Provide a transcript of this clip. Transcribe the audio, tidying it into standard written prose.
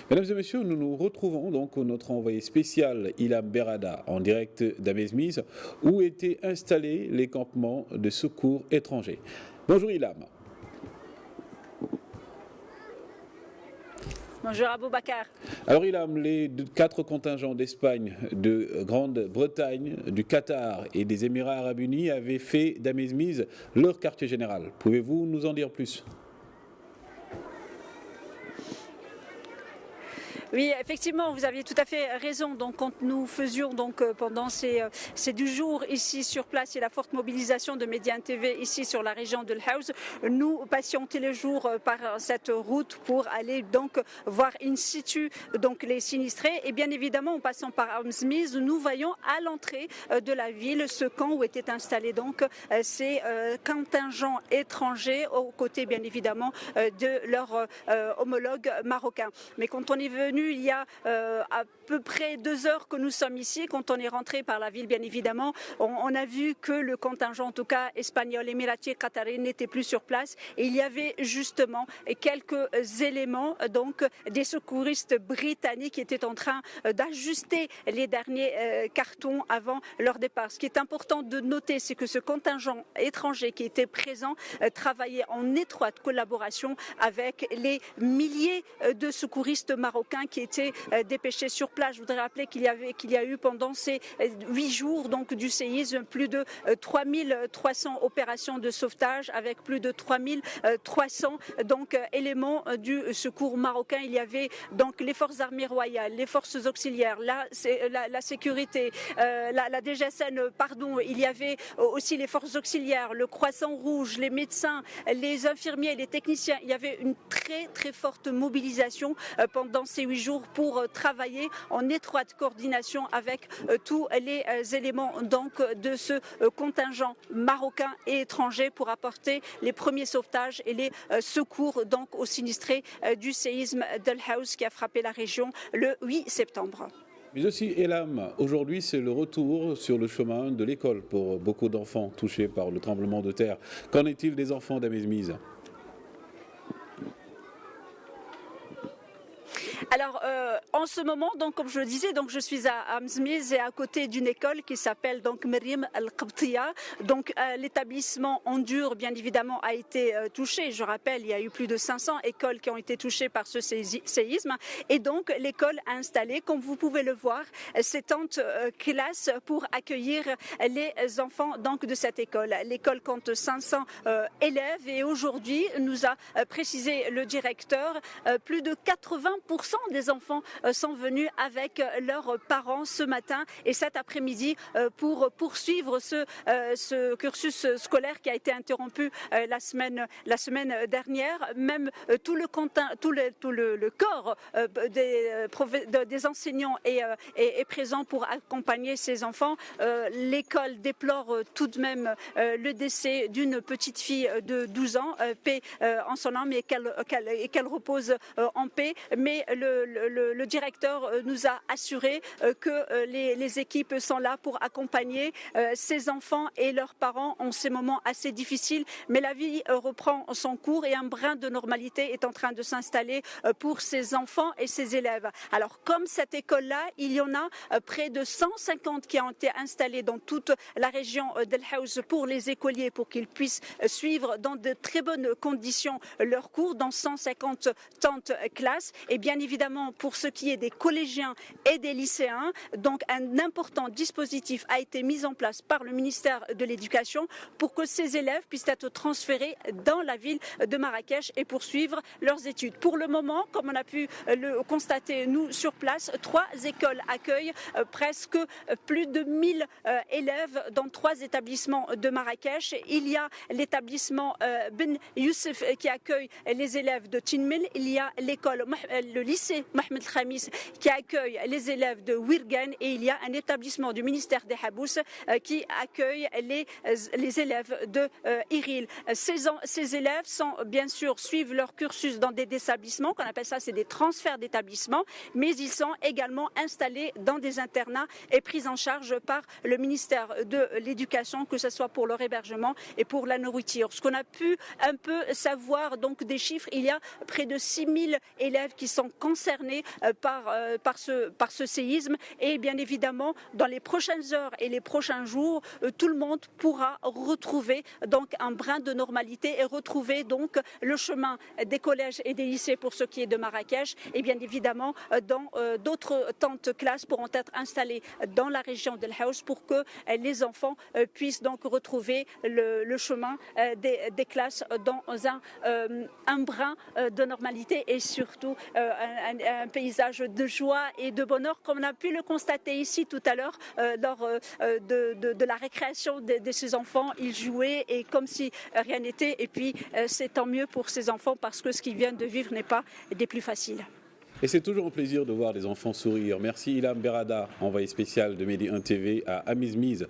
Mesdames et messieurs, nous nous retrouvons donc notre envoyé spécial Ilham Berada en direct d'Amezmiz où étaient installés les campements de secours étrangers. Bonjour Ilham. Bonjour Aboubacar. Alors Ilham, les 4 contingents d'Espagne, de Grande-Bretagne, du Qatar et des Émirats Arabes Unis avaient fait d'Amezmiz leur quartier général. Pouvez-vous nous en dire plus ? Oui, effectivement, vous aviez tout à fait raison. Donc, quand nous faisions pendant ces 2 jours ici sur place et la forte mobilisation de Médiane TV ici sur la région de l'Haouz, nous passions tous les jours par cette route pour aller donc voir in situ donc les sinistrés. Et bien évidemment, en passant par Amezmiz, nous voyons à l'entrée de la ville ce camp où étaient installés donc ces contingents étrangers aux côtés bien évidemment de leurs homologues marocains. Mais quand on est venu il y a à peu près 2 heures que nous sommes ici. Quand on est rentré par la ville, bien évidemment, on a vu que le contingent, en tout cas espagnol, émiratier, qatari, n'était plus sur place. Et il y avait justement quelques éléments, donc des secouristes britanniques qui étaient en train d'ajuster les derniers cartons avant leur départ. Ce qui est important de noter, c'est que ce contingent étranger qui était présent travaillait en étroite collaboration avec les milliers de secouristes marocains qui étaient dépêchés sur place. Je voudrais rappeler qu'il y a eu pendant ces 8 jours donc du séisme plus de 3300 opérations de sauvetage avec plus de 3300 donc éléments du secours marocain. Il y avait donc les forces armées royales, les forces auxiliaires, la sécurité, la DGSN, pardon. Il y avait aussi les forces auxiliaires, le Croissant Rouge, les médecins, les infirmiers, les techniciens. Il y avait une très forte mobilisation pendant ces 8 jours pour travailler en étroite coordination avec tous les éléments donc de ce contingent marocain et étranger pour apporter les premiers sauvetages et les secours donc aux sinistrés du séisme d'El Haouz qui a frappé la région le 8 septembre. Mais aussi, Ilham, aujourd'hui c'est le retour sur le chemin de l'école pour beaucoup d'enfants touchés par le tremblement de terre. Qu'en est-il des enfants d'Amezmiz ? Alors, en ce moment, donc, comme je le disais, donc, je suis à Amezmiz et à côté d'une école qui s'appelle donc Meriem Al-Qibtiya. Donc, l'établissement en dur, bien évidemment, a été touché. Je rappelle, il y a eu plus de 500 écoles qui ont été touchées par ce séisme. Et donc, l'école a installé, comme vous pouvez le voir, ces tentes classes pour accueillir les enfants donc de cette école. L'école compte 500 élèves et aujourd'hui, nous a précisé le directeur, plus de 80% des enfants sont venus avec leurs parents ce matin et cet après-midi pour poursuivre ce cursus scolaire qui a été interrompu la semaine dernière. Même tout le corps des enseignants est présent pour accompagner ces enfants. L'école déplore tout de même le décès d'une petite fille de 12 ans, paix en son âme et qu'elle repose en paix. Mais le directeur nous a assuré que les équipes sont là pour accompagner ces enfants et leurs parents en ces moments assez difficiles. Mais la vie reprend son cours et un brin de normalité est en train de s'installer pour ces enfants et ces élèves. Alors, comme cette école-là, il y en a près de 150 qui ont été installés dans toute la région d'El Haouz pour les écoliers, pour qu'ils puissent suivre dans de très bonnes conditions leurs cours dans 150 tentes classes. Et bien évidemment, pour ce qui est des collégiens et des lycéens, donc un important dispositif a été mis en place par le ministère de l'Éducation pour que ces élèves puissent être transférés dans la ville de Marrakech et poursuivre leurs études. Pour le moment, comme on a pu le constater nous sur place, 3 écoles accueillent presque plus de 1000 élèves dans 3 établissements de Marrakech. Il y a l'établissement Ben Youssef qui accueille les élèves de Tinmil. Il y a le lycée Mohamed Khamis qui accueille les élèves de Wirgan et il y a un établissement du ministère des Habous qui accueille les élèves de Iril. Ces élèves sont bien sûr suivent leur cursus dans des établissements qu'on appelle ça, c'est des transferts d'établissements, mais ils sont également installés dans des internats et pris en charge par le ministère de l'Éducation, que ce soit pour leur hébergement et pour la nourriture. Ce qu'on a pu un peu savoir donc des chiffres, il y a près de 6000 élèves qui sont concernés concernés par ce séisme. Et bien évidemment, dans les prochaines heures et les prochains jours, tout le monde pourra retrouver donc un brin de normalité et retrouver donc le chemin des collèges et des lycées pour ce qui est de Marrakech. Et bien évidemment, d'autres tentes classes pourront être installées dans la région d'El Haouch pour que les enfants puissent donc retrouver le chemin des classes dans un brin de normalité et surtout un paysage de joie et de bonheur comme on a pu le constater ici tout à l'heure lors de la récréation de ces enfants. Ils jouaient et comme si rien n'était, et puis c'est tant mieux pour ces enfants parce que ce qu'ils viennent de vivre n'est pas des plus faciles. Et c'est toujours un plaisir de voir les enfants sourire. Merci Ilham Berada, envoyé spécial de Medi 1 TV à Amizmiz.